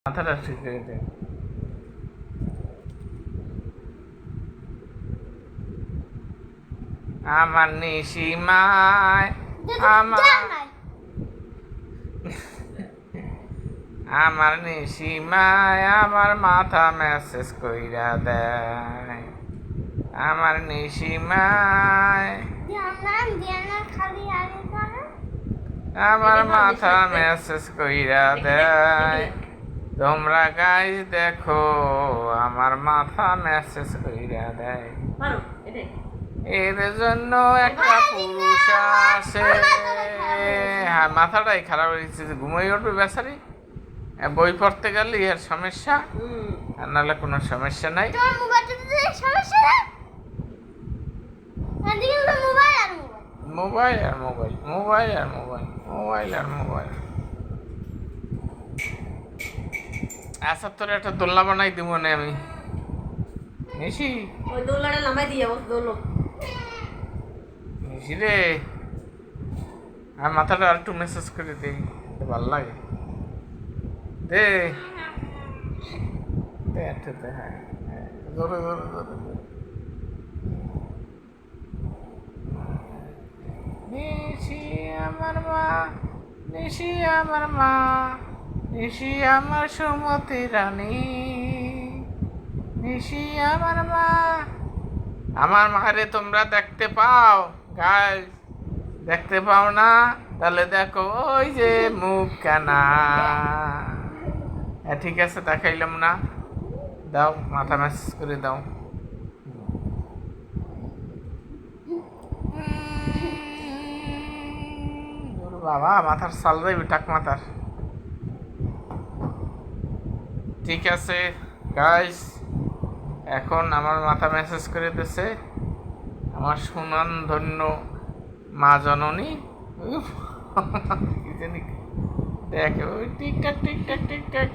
মাথাটা ঠিক করে দে। আমার নিশিমায় আমার নিশিমায় আমার মাথা মেসেজ কইরা দেয়। আমার নিশিমায় আমার মাথা মেসেজ কইরা দেয়। তোমরা গাইজ দেখো আমার মাথা মেসেজ কইরা দেয়। এর জন্য একটা পুরুষ আছে। হ্যাঁ, মাথাটাই খারাপ হয়েছে, ঘুমিয়ে উঠবে বেচারি। বই পড়তে গেলে এর সমস্যা, আর নাহলে কোনো সমস্যা নাই। মোবাইল আর মোবাইল, মোবাইল আর মোবাইল, মোবাইল আর মোবাইল। আচ্ছা, তোর একটা দোলনা বানাই দিব না আমি। নিশি, ওই দোলনাটা নামাই দিয়ে দোলো। নিশি রে, আর মাথাটা আর একটু মেসেজ করে দিই, ভালো লাগে। দে দে একটু দে। হ্যাঁ, জোরে জোরে জোরে। নিশি আমার মা, নিশি আমার মা, নিশি আমার সুমতি রানী, নিশি আমার মা। আমার মারে তোমরা দেখতে পাও? গাইস, দেখতে পাও না? তাহলে দেখো ওই যে মুখ কানা। ঠিক আছে, দেখাইলাম না। দাও, মাথা ম্যাসেজ করে দাও। বাবা, মাথার সাল যাইবে, টাক মাথার। ঠিক আছে গাইস, এখন আমার মাথা মেসেজ করে দিছে আমার সুনাম ধন্য মা জননী। কি জানি দেখে ওই টিকটাক টিকটাক টিকটাক।